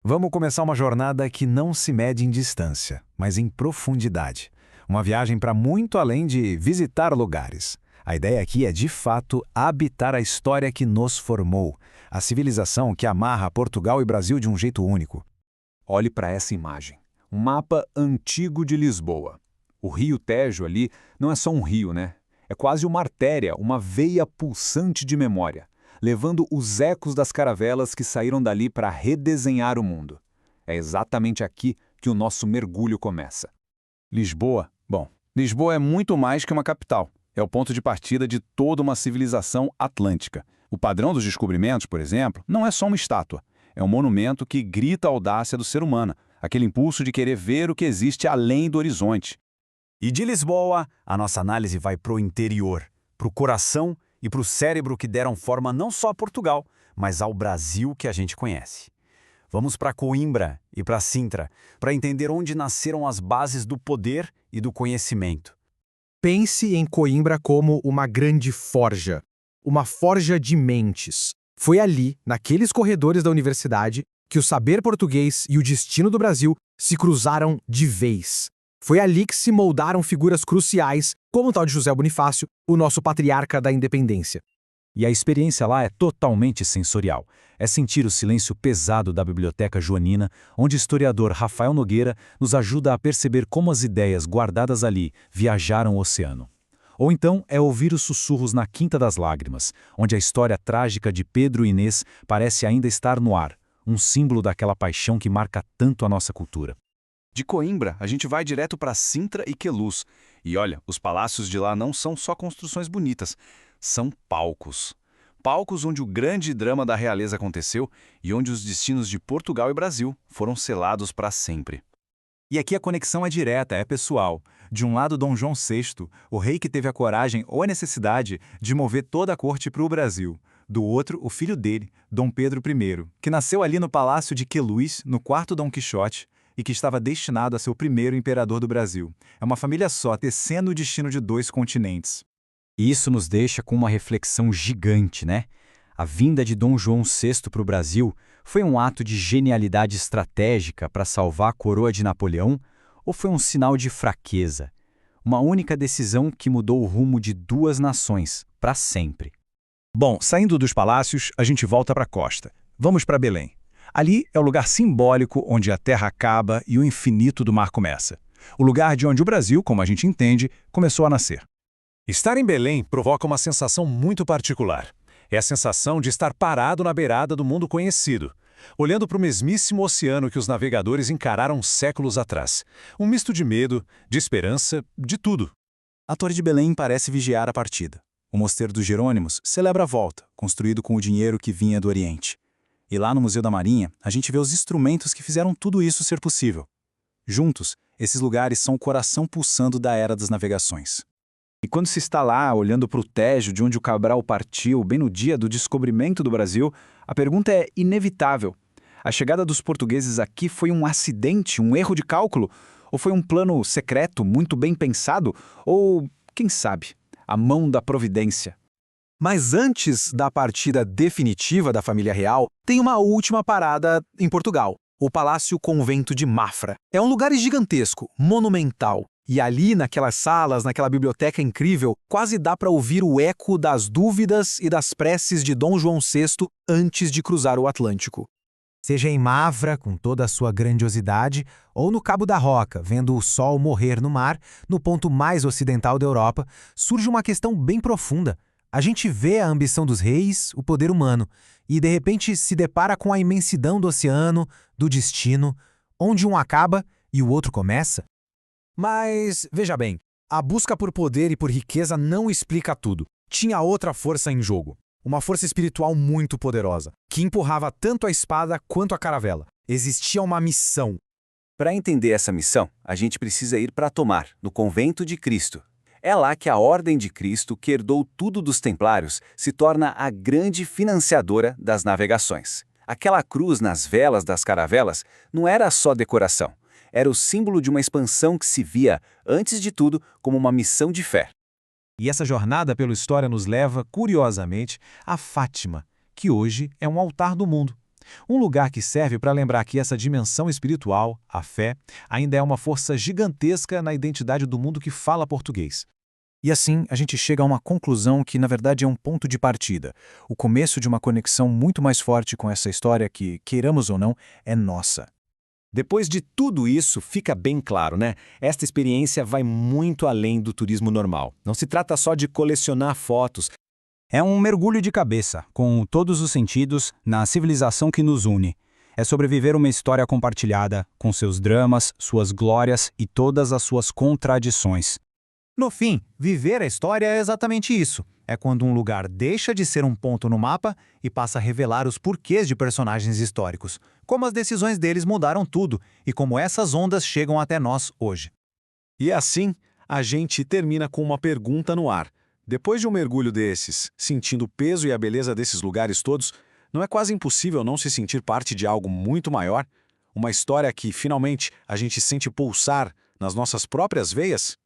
Vamos começar uma jornada que não se mede em distância, mas em profundidade. Uma viagem para muito além de visitar lugares. A ideia aqui é, de fato, habitar a história que nos formou, a civilização que amarra Portugal e Brasil de um jeito único. Olhe para essa imagem. Um mapa antigo de Lisboa. O rio Tejo ali não é só um rio, né? É quase uma artéria, uma veia pulsante de memória, levando os ecos das caravelas que saíram dali para redesenhar o mundo. É exatamente aqui que o nosso mergulho começa. Lisboa? Bom, Lisboa é muito mais que uma capital. É o ponto de partida de toda uma civilização atlântica. O padrão dos descobrimentos, por exemplo, não é só uma estátua. É um monumento que grita a audácia do ser humano, aquele impulso de querer ver o que existe além do horizonte. E de Lisboa, a nossa análise vai para o interior, para o coração e para o cérebro que deram forma não só a Portugal, mas ao Brasil que a gente conhece. Vamos para Coimbra e para Sintra, para entender onde nasceram as bases do poder e do conhecimento. Pense em Coimbra como uma grande forja, uma forja de mentes. Foi ali, naqueles corredores da universidade, que o saber português e o destino do Brasil se cruzaram de vez. Foi ali que se moldaram figuras cruciais, como o tal de José Bonifácio, o nosso patriarca da independência. E a experiência lá é totalmente sensorial. É sentir o silêncio pesado da Biblioteca Joanina, onde o historiador Rafael Nogueira nos ajuda a perceber como as ideias guardadas ali viajaram o oceano. Ou então é ouvir os sussurros na Quinta das Lágrimas, onde a história trágica de Pedro e Inês parece ainda estar no ar, um símbolo daquela paixão que marca tanto a nossa cultura. De Coimbra, a gente vai direto para Sintra e Queluz. E olha, os palácios de lá não são só construções bonitas, são palcos. Palcos onde o grande drama da realeza aconteceu e onde os destinos de Portugal e Brasil foram selados para sempre. E aqui a conexão é direta, é pessoal. De um lado, Dom João VI, o rei que teve a coragem ou a necessidade de mover toda a corte para o Brasil. Do outro, o filho dele, Dom Pedro I, que nasceu ali no Palácio de Queluz, no quarto Dom Quixote, e que estava destinado a ser o primeiro imperador do Brasil. É uma família só, tecendo o destino de dois continentes. E isso nos deixa com uma reflexão gigante, né? A vinda de Dom João VI para o Brasil foi um ato de genialidade estratégica para salvar a coroa de Napoleão ou foi um sinal de fraqueza? Uma única decisão que mudou o rumo de duas nações, para sempre. Bom, saindo dos palácios, a gente volta para a costa. Vamos para Belém. Ali é o lugar simbólico onde a terra acaba e o infinito do mar começa. O lugar de onde o Brasil, como a gente entende, começou a nascer. Estar em Belém provoca uma sensação muito particular. É a sensação de estar parado na beirada do mundo conhecido, olhando para o mesmíssimo oceano que os navegadores encararam séculos atrás. Um misto de medo, de esperança, de tudo. A Torre de Belém parece vigiar a partida. O Mosteiro dos Jerônimos celebra a volta, construído com o dinheiro que vinha do Oriente. E lá no Museu da Marinha, a gente vê os instrumentos que fizeram tudo isso ser possível. Juntos, esses lugares são o coração pulsando da era das navegações. E quando se está lá, olhando para o Tejo, de onde o Cabral partiu, bem no dia do descobrimento do Brasil, a pergunta é inevitável. A chegada dos portugueses aqui foi um acidente, um erro de cálculo? Ou foi um plano secreto, muito bem pensado? Ou, quem sabe, a mão da providência? Mas antes da partida definitiva da família real, tem uma última parada em Portugal, o Palácio Convento de Mafra. É um lugar gigantesco, monumental. E ali, naquelas salas, naquela biblioteca incrível, quase dá para ouvir o eco das dúvidas e das preces de Dom João VI antes de cruzar o Atlântico. Seja em Mafra, com toda a sua grandiosidade, ou no Cabo da Roca, vendo o sol morrer no mar, no ponto mais ocidental da Europa, surge uma questão bem profunda. A gente vê a ambição dos reis, o poder humano, e de repente se depara com a imensidão do oceano, do destino, onde um acaba e o outro começa. Mas, veja bem, a busca por poder e por riqueza não explica tudo. Tinha outra força em jogo. Uma força espiritual muito poderosa, que empurrava tanto a espada quanto a caravela. Existia uma missão. Para entender essa missão, a gente precisa ir para Tomar, no Convento de Cristo. É lá que a Ordem de Cristo, que herdou tudo dos Templários, se torna a grande financiadora das navegações. Aquela cruz nas velas das caravelas não era só decoração. Era o símbolo de uma expansão que se via, antes de tudo, como uma missão de fé. E essa jornada pela história nos leva, curiosamente, a Fátima, que hoje é um altar do mundo. Um lugar que serve para lembrar que essa dimensão espiritual, a fé, ainda é uma força gigantesca na identidade do mundo que fala português. E assim, a gente chega a uma conclusão que, na verdade, é um ponto de partida. O começo de uma conexão muito mais forte com essa história que, queiramos ou não, é nossa. Depois de tudo isso, fica bem claro, né? Esta experiência vai muito além do turismo normal. Não se trata só de colecionar fotos. É um mergulho de cabeça, com todos os sentidos, na civilização que nos une. É sobreviver uma história compartilhada, com seus dramas, suas glórias e todas as suas contradições. No fim, viver a história é exatamente isso. É quando um lugar deixa de ser um ponto no mapa e passa a revelar os porquês de personagens históricos, como as decisões deles mudaram tudo e como essas ondas chegam até nós hoje. E assim, a gente termina com uma pergunta no ar. Depois de um mergulho desses, sentindo o peso e a beleza desses lugares todos, não é quase impossível não se sentir parte de algo muito maior? Uma história que, finalmente, a gente sente pulsar nas nossas próprias veias?